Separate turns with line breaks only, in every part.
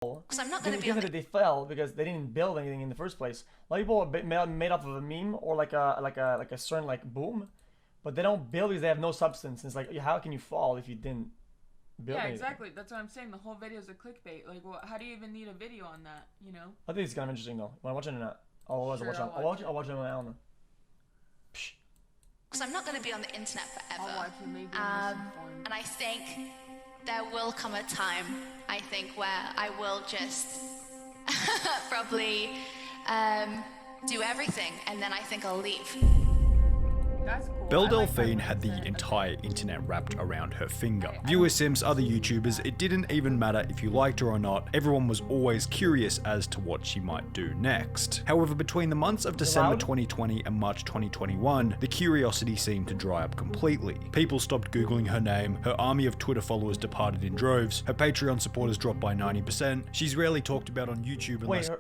Because I'm not going to be
Given that they fell because they didn't build anything in the first place. A lot of people are made off of a meme or like a certain like boom, but they don't build because they have no substance. It's like, how can you fall if you didn't build anything?
Exactly. That's what I'm saying. The whole video is a clickbait. Like, well, how do you even need a video on that? You know?
I think it's kind of interesting though. Want to watch it or not? I'll watch it on my own.
Because I'm not going to be on the internet forever.
I'll watch it, maybe
And I think there will come a time, I think, where I will just probably do everything, and then I think I'll leave.
That's cool.
Belle Delphine had the entire internet wrapped around her finger. Viewer Sims, other YouTubers, it didn't even matter if you liked her or not, everyone was always curious as to what she might do next. However, between the months of December 2020 and March 2021, the curiosity seemed to dry up completely. People stopped Googling her name, her army of Twitter followers departed in droves, her Patreon supporters dropped by 90%, she's rarely talked about on YouTube unless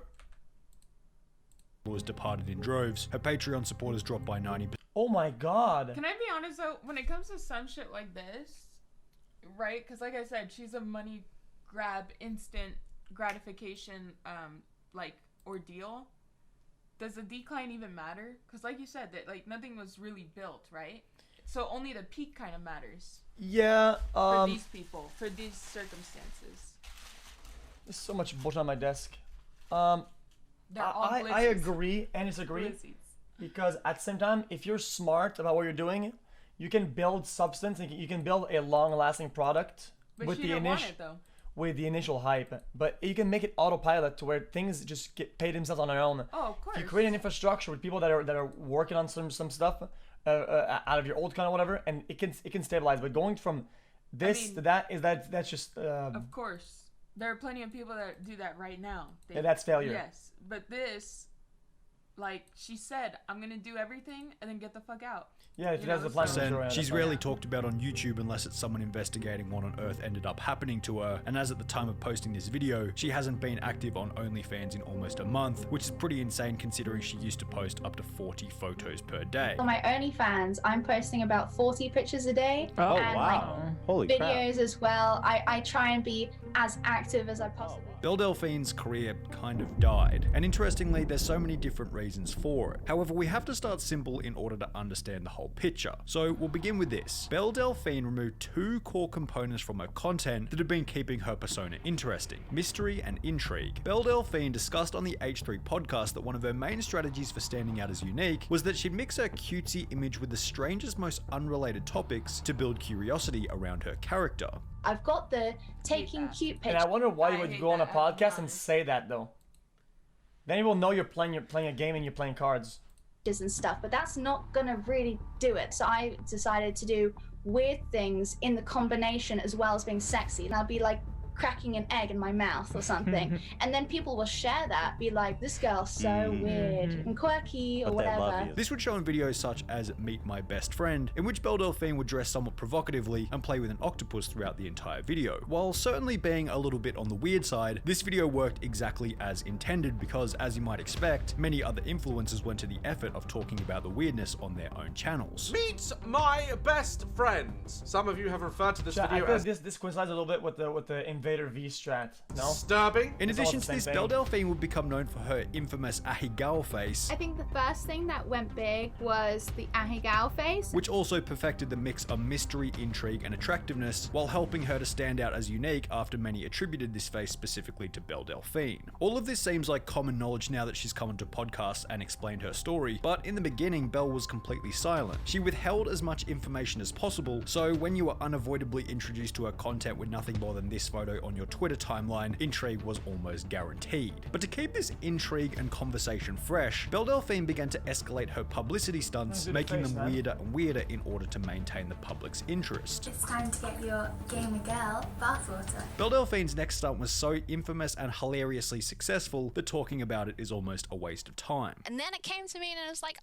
followers departed in droves, her Patreon supporters dropped by 90%.
Oh my god.
Can I be honest though? When it comes to some shit like this, right? Because like I said, she's a money grab, instant gratification, like ordeal. Does the decline even matter? Because like you said, that like nothing was really built, right? So only the peak kind of matters.
Yeah.
For these people, for these circumstances.
There's so much bullshit on my desk.
They're all
I agree and disagree.
Glizzies.
Because at the same time, if you're smart about what you're doing, you can build substance and you can build a long-lasting product
But she didn't want it though.
with the initial hype. But you can make it autopilot to where things just get paid themselves on their own.
Oh, of course.
If you create an infrastructure with people that are working on some stuff out of your old kind or whatever, and it can stabilize. But going from this to that's just
of course, there are plenty of people that do that right now.
That's failure.
Yes, but this. Like she said, I'm gonna do everything and then get the fuck out.
Yeah, if it has a plan.
She's rarely talked about on YouTube unless it's someone investigating what on earth ended up happening to her, and as at the time of posting this video, she hasn't been active on OnlyFans in almost a month, which is pretty insane considering she used to post up to 40 photos per day.
On my OnlyFans, I'm posting about 40 pictures a day.
Oh,
and
wow. Holy crap.
videos as well. I try and be as active as I possibly can.
Belle Delphine's career kind of died, and interestingly, there's so many different reasons for it. However, we have to start simple in order to understand the whole picture. So we'll begin with this. Belle Delphine removed two core components from her content that have been keeping her persona interesting: mystery and intrigue. Belle Delphine discussed on the H3 podcast that one of her main strategies for standing out as unique was that she'd mix her cutesy image with the strangest, most unrelated topics to build curiosity around her character.
I've got the taking cute
And
pictures
I wonder why you
I
would
hate
go on a
that, I'll be
podcast and
honest.
say that though. Then you will know you're playing a game and you're playing cards.
and stuff, but that's not gonna really do it. So I decided to do weird things in the combination as well as being sexy. And I'll be like cracking an egg in my mouth or something, and then people will share that, be like, this girl's so weird and quirky or
But they love
whatever.
you.
This would show in videos such as Meet My Best Friend, in which Belle Delphine would dress somewhat provocatively and play with an octopus throughout the entire video. While certainly being a little bit on the weird side, this video worked exactly as intended because, as you might expect, many other influencers went to the effort of talking about the weirdness on their own channels.
Meet my best friends. Some of you have referred to this
I
video
feel
as
like this coincides a little bit with the Invader V strat. No.
disturbing.
In
It's all
addition
the
to this,
same
Belle
thing.
Delphine would become known for her infamous ahegao face,
I think the first thing that went big was the ahegao face.
which also perfected the mix of mystery, intrigue, and attractiveness, while helping her to stand out as unique after many attributed this face specifically to Belle Delphine. All of this seems like common knowledge now that she's come onto podcasts and explained her story, but in the beginning, Belle was completely silent. She withheld as much information as possible, so when you were unavoidably introduced to her content with nothing more than this photo on your Twitter timeline, intrigue was almost guaranteed. But to keep this intrigue and conversation fresh, Belle Delphine began to escalate her publicity stunts,
Good
making
face,
them
man.
weirder and weirder in order to maintain the public's interest.
It's time to get your gamer girl bathwater.
Belle Delphine's next stunt was so infamous and hilariously successful that talking about it is almost a waste of time.
And then it came to me and it was like,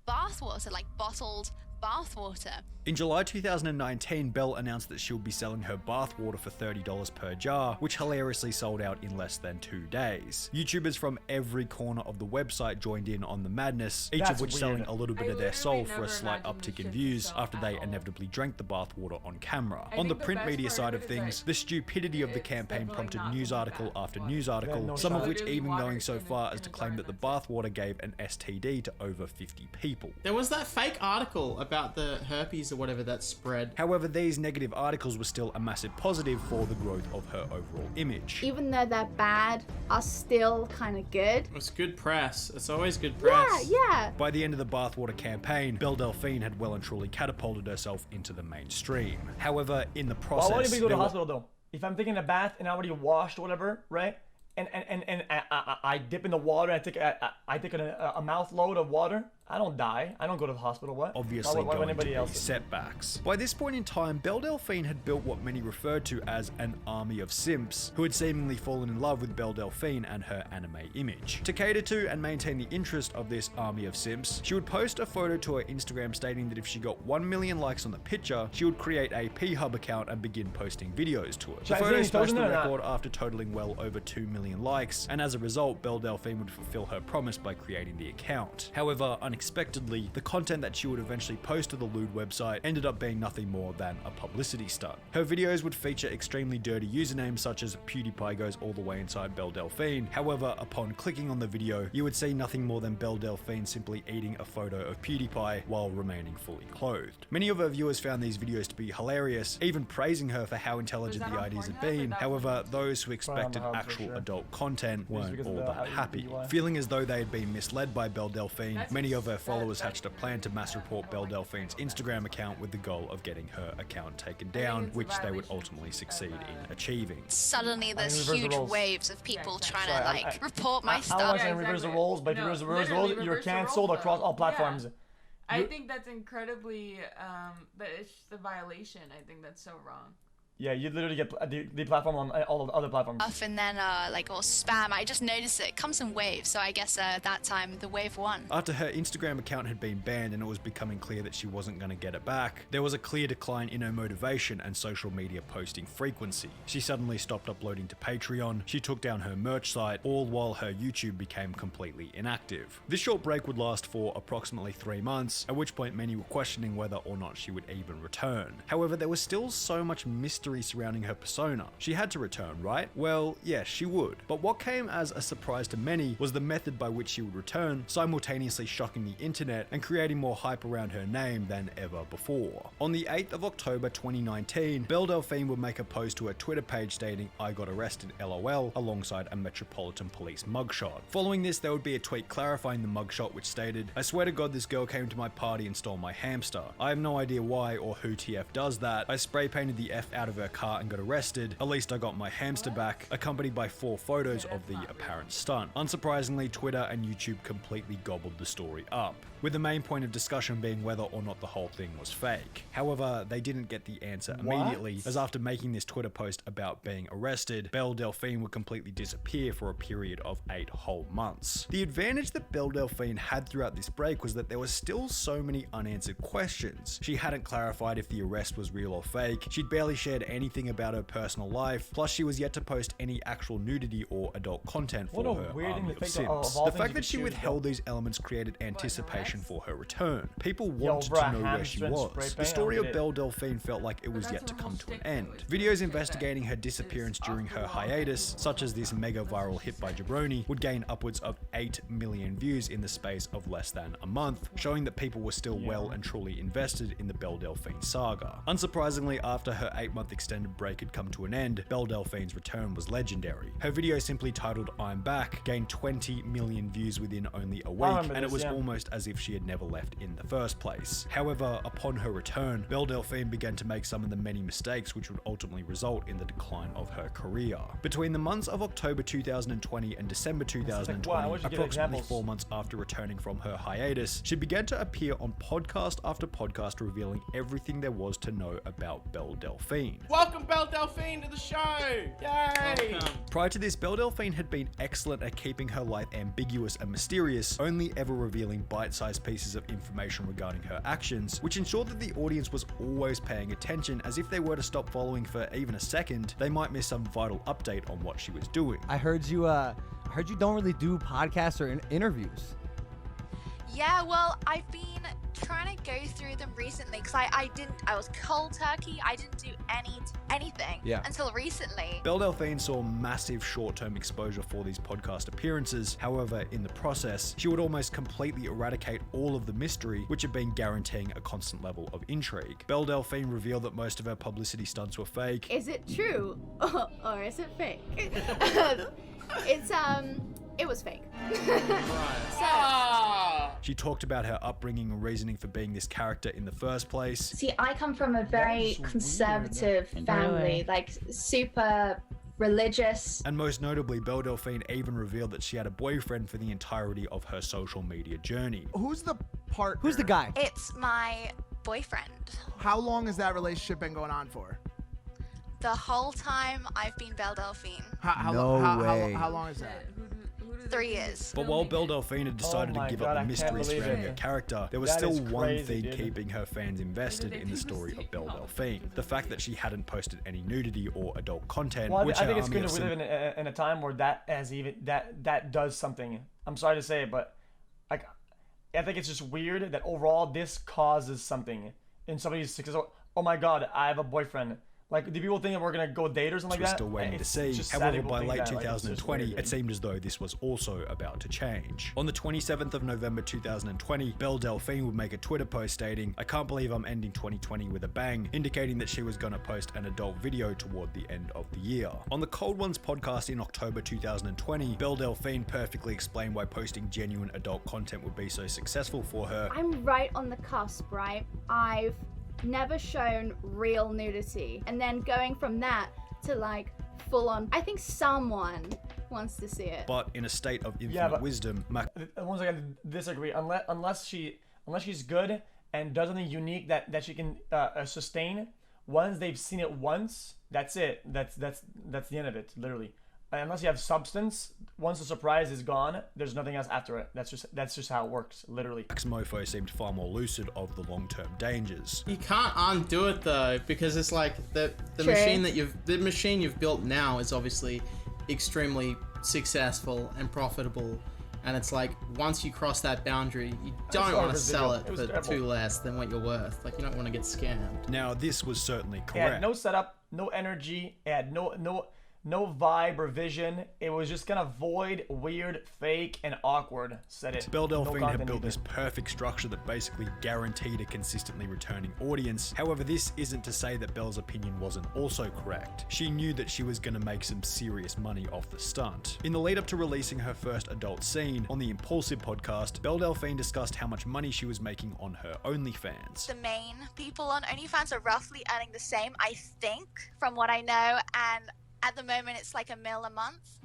bathwater, like bottled bathwater.
In July 2019, Belle announced that she'll be selling her bathwater for $30 per jar, which hilariously sold out in less than 2 days. YouTubers from every corner of the website joined in on the madness, each of which selling a little bit of their soul for a slight uptick in views after they inevitably drank the bathwater on camera. On the print media side of things, the stupidity of the campaign prompted news article after news article, some of which even going so far as to claim that the bathwater gave an STD to over 50 people.
There was that fake article about the herpes or whatever that spread.
However, these negative articles were still a massive positive for the growth of her overall image.
Even though they're bad, are still kind of good.
It's good press. It's always good press.
Yeah.
By the end of the bathwater campaign, Belle Delphine had well and truly catapulted herself into the mainstream. However, in the process...
Why would you go to the hospital though? If I'm taking a bath and I already washed or whatever, right? And I dip in the water, I take a mouth load of water, I don't die. I don't go to the hospital. What?
Obviously
why
going
anybody
to
else?
be setbacks. By this point in time, Belle Delphine had built what many referred to as an army of simps, who had seemingly fallen in love with Belle Delphine and her anime image. To cater to and maintain the interest of this army of simps, she would post a photo to her Instagram stating that if she got 1 million likes on the picture, she would create a P-Hub account and begin posting videos to it. The photo smashed the record after totaling well over 2 million likes, and as a result, Belle Delphine would fulfill her promise by creating the account. However, unexpectedly, the content that she would eventually post to the lewd website ended up being nothing more than a publicity stunt. Her videos would feature extremely dirty usernames such as PewDiePie goes all the way inside Belle Delphine. However, upon clicking on the video, you would see nothing more than Belle Delphine simply eating a photo of PewDiePie while remaining fully clothed. Many of her viewers found these videos to be hilarious, even praising her for how intelligent the ideas had been. However, those who expected actual adult content weren't all that happy. Feeling as though they had been misled by Belle Delphine, many of her followers hatched a plan to mass report Belle Delphine's Instagram account with the goal of getting her account taken down, which they would ultimately succeed in achieving.
Suddenly there's huge waves of people trying to like report my
I
stuff.
don't want to reverse the roles, but if you reverse the roles, you're cancelled across all platforms.
I think that's incredibly, that it's just a violation. I think that's so wrong.
Yeah, you literally get the platform on all of the other platforms.
And then like all spam. I just noticed it comes in waves, so I guess that time the wave won.
After her Instagram account had been banned and it was becoming clear that she wasn't going to get it back, there was a clear decline in her motivation and social media posting frequency. She suddenly stopped uploading to Patreon, she took down her merch site, all while her YouTube became completely inactive. This short break would last for approximately 3 months, at which point many were questioning whether or not she would even return. However, there was still so much mystery surrounding her persona. She had to return, right? Well, yes, she would. But what came as a surprise to many was the method by which she would return, simultaneously shocking the internet and creating more hype around her name than ever before. On the 8th of October 2019, Belle Delphine would make a post to her Twitter page stating, "I got arrested, LOL," alongside a Metropolitan Police mugshot. Following this, there would be a tweet clarifying the mugshot which stated, "I swear to God this girl came to my party and stole my hamster. I have no idea why or who TF does that. I spray painted the F out of her car and got arrested. At least I got my hamster back," accompanied by 4 photos of the apparent stunt. Unsurprisingly, Twitter and YouTube completely gobbled the story up, with the main point of discussion being whether or not the whole thing was fake. However, they didn't get the answer immediately, as after making this Twitter post about being arrested, Belle Delphine would completely disappear for a period of 8 whole months. The advantage that Belle Delphine had throughout this break was that there were still so many unanswered questions. She hadn't clarified if the arrest was real or fake, she'd barely shared anything about her personal life, plus she was yet to post any actual nudity or adult content for her army of simps. The fact that she withheld these elements created anticipation for her return. People wanted to know where she was. The story of Belle Delphine felt like it was yet to come to an end. Videos investigating her disappearance during her hiatus, such as this mega viral hit by Jabroni, would gain upwards of 8 million views in the space of less than a month, showing that people were still well and truly invested in the Belle Delphine saga. Unsurprisingly, after her 8-month extended break had come to an end, Belle Delphine's return was legendary. Her video simply titled "I'm Back" gained 20 million views within only a week, and it was almost as if she had never left in the first place. However, upon her return, Belle Delphine began to make some of the many mistakes which would ultimately result in the decline of her career. Between the months of October 2020 and December 2020, approximately 4 months after returning from her hiatus, she began to appear on podcast after podcast revealing everything there was to know about Belle Delphine.
Welcome, Belle Delphine, to the show! Yay!
Prior to this, Belle Delphine had been excellent at keeping her life ambiguous and mysterious, only ever revealing bite-sized bite-sized pieces of information regarding her actions, which ensured that the audience was always paying attention, as if they were to stop following for even a second, they might miss some vital update on what she was doing.
I heard you don't really do podcasts or interviews.
Yeah, well, I've been trying to go through them recently because I was cold turkey. I didn't do anything until recently.
Belle Delphine saw massive short-term exposure for these podcast appearances. However, in the process, she would almost completely eradicate all of the mystery, which had been guaranteeing a constant level of intrigue. Belle Delphine revealed that most of her publicity stunts were fake.
Is it true or is it fake? It was fake.
She talked about her upbringing and reasoning for being this character in the first place.
See, I come from a very conservative family, like super religious.
And most notably, Belle Delphine even revealed that she had a boyfriend for the entirety of her social media journey.
Who's the partner?
Who's the guy?
It's my boyfriend.
How long has that relationship been going on for?
The whole time I've been Belle Delphine.
How long is that?
3 years.
But while Belle Delphine had decided to give up the mystery surrounding her character, there was still one thing keeping her fans invested in the story of Belle Delphine. The fact that she hadn't posted any nudity or adult content.
Well,
which
I think it's good that we live in a time where that does something. I'm sorry to say it, but like, I think it's just weird that overall this causes something in somebody's success. Oh my God, I have a boyfriend. Like, do people think that we're gonna go date or something like that?
We're still waiting to see. However, by late 2020, it seemed as though this was also about to change. On the 27th of November 2020, Belle Delphine would make a Twitter post stating, "I can't believe I'm ending 2020 with a bang," indicating that she was gonna post an adult video toward the end of the year. On the Cold Ones podcast in October 2020, Belle Delphine perfectly explained why posting genuine adult content would be so successful for her.
I'm right on the cusp, right? I've never shown real nudity, and then going from that to like full on, I think someone wants to see it.
But in a state of infinite wisdom,
once again, disagree. Unless she's good and does something unique that she can sustain. Once they've seen it once, that's it. That's the end of it, literally. Unless you have substance, once the surprise is gone, there's nothing else after it. That's just how it works, literally.
Max Mofo seemed far more lucid of the long-term dangers.
You can't undo it though, because it's like the machine you've built now is obviously extremely successful and profitable, and it's like once you cross that boundary, you don't want to sell it for too less than what you're worth. Like, you don't want to get scammed.
Now this was certainly correct.
It had no setup, no energy, it had no vibe or vision. It was just kind of void, weird, fake, and awkward. Said it.
Belle Delphine had built this perfect structure that basically guaranteed a consistently returning audience. However, this isn't to say that Belle's opinion wasn't also correct. She knew that she was going to make some serious money off the stunt. In the lead up to releasing her first adult scene on the Impulsive podcast, Belle Delphine discussed how much money she was making on her OnlyFans.
The main people on OnlyFans are roughly earning the same, I think, from what I know, and at the moment, it's like $1 million a month.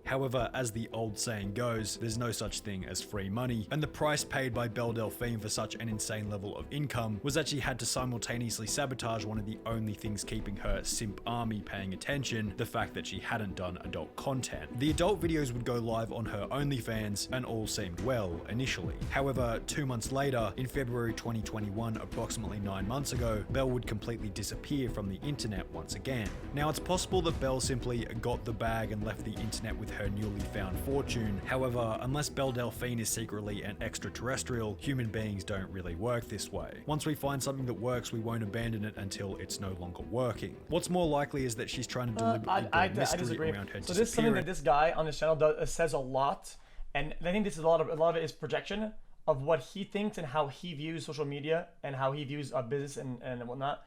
However, as the old saying goes, there's no such thing as free money, and the price paid by Belle Delphine for such an insane level of income was that she had to simultaneously sabotage one of the only things keeping her simp army paying attention, the fact that she hadn't done adult content. The adult videos would go live on her OnlyFans, and all seemed well initially. However, 2 months later, in February 2021, approximately 9 months ago, Belle would completely disappear from the internet once again. Now, it's possible that Belle simply got the bag and left the internet with her newly found fortune. However, unless Belle Delphine is secretly an extraterrestrial, human beings don't really work this way. Once we find something that works, we won't abandon it until it's no longer working. What's more likely is that she's trying to deliberately build mystery around her disappearance.
So this is something that this guy on his channel says a lot, and I think this is a lot of it is projection of what he thinks and how he views social media and how he views business and whatnot.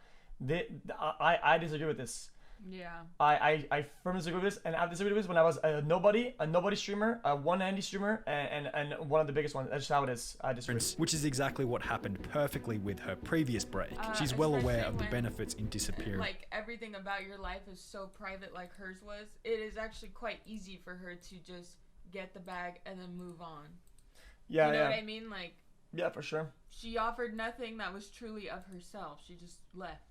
I disagree with this.
Yeah.
I firmly disagree with this, and I've disagreed with this when I was a nobody streamer, a one indie streamer, and one of the biggest ones. That's just how it is. I disagree.
Which is exactly what happened perfectly with her previous break. She's well aware of the benefits in disappearing.
Like, everything about your life is so private like hers was. It is actually quite easy for her to just get the bag and then move on.
Yeah,
you know what I mean? Like,
yeah, for sure.
She offered nothing that was truly of herself. She just left.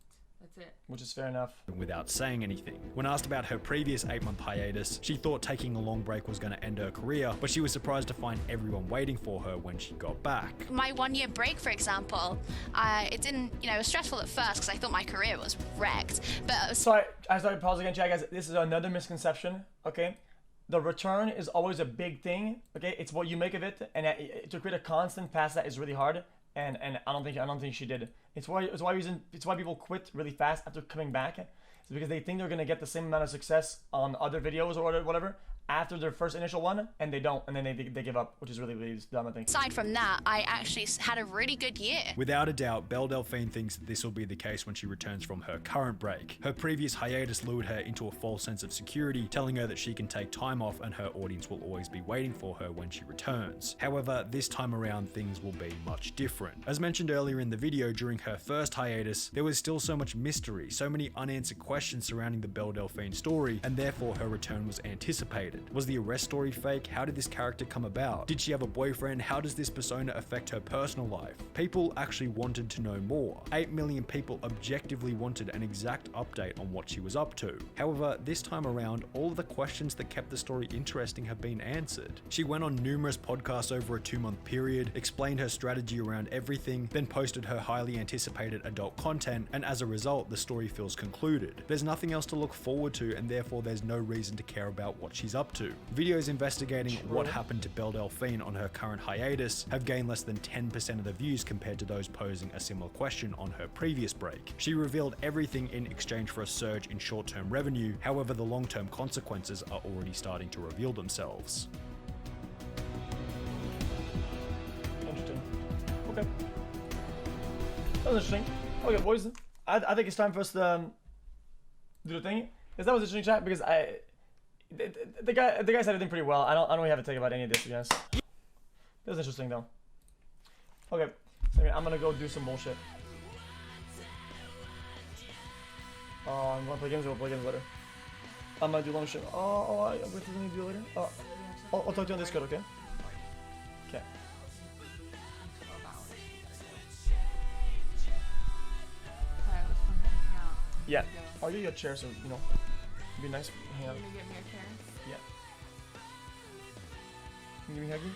That's it.
which is fair enough.
Without saying anything. When asked about her previous 8-month hiatus, she thought taking a long break was going to end her career, but she was surprised to find everyone waiting for her when she got back.
My 1 year break, for example, it didn't, it was stressful at first because I thought my career was wrecked. But
Sorry, I started pausing again, chat, guys. This is another misconception, okay? The return is always a big thing, okay? It's what you make of it, and to create a constant past that is really hard. And I don't think she did. It's why people quit really fast after coming back. It's because they think they're gonna get the same amount of success on other videos or whatever after their first initial one, and they don't, and then they give up, which is really, really dumb, I think.
aside from that, I actually had a really good year.
Without a doubt, Belle Delphine thinks that this will be the case when she returns from her current break. Her previous hiatus lured her into a false sense of security, telling her that she can take time off and her audience will always be waiting for her when she returns. However, this time around things will be much different. As mentioned earlier in the video, during her first hiatus, there was still so much mystery, so many unanswered questions surrounding the Belle Delphine story, and therefore her return was anticipated. Was the arrest story fake? How did this character come about? Did she have a boyfriend? How does this persona affect her personal life? People actually wanted to know more. 8 million people objectively wanted an exact update on what she was up to. However, this time around, all of the questions that kept the story interesting have been answered. She went on numerous podcasts over a 2-month period, explained her strategy around everything, then posted her highly anticipated adult content, and as a result, the story feels concluded. There's nothing else to look forward to, and therefore there's no reason to care about what she's up to. Videos investigating what happened to Belle Delphine on her current hiatus have gained less than 10% of the views compared to those posing a similar question on her previous break. She revealed everything in exchange for a surge in short-term revenue, however the long-term consequences are already starting to reveal themselves.
Interesting. Okay. That was interesting. Okay, boys. I think it's time for us to do the thing. Because that was interesting, chat, because the guy said everything pretty well. I don't really have to think about any of this, to be honest. That was interesting though. Okay, so I'm gonna go do some bullshit. I'm gonna play games or we'll play games later. I'm gonna do long shit. I'm gonna do it later. I'll talk to you on Discord, okay? Okay. Yeah. I'll get you a chair so, it'd be nice. Hang out.
Can you get me a chair?
Yeah. Can you give me a hug?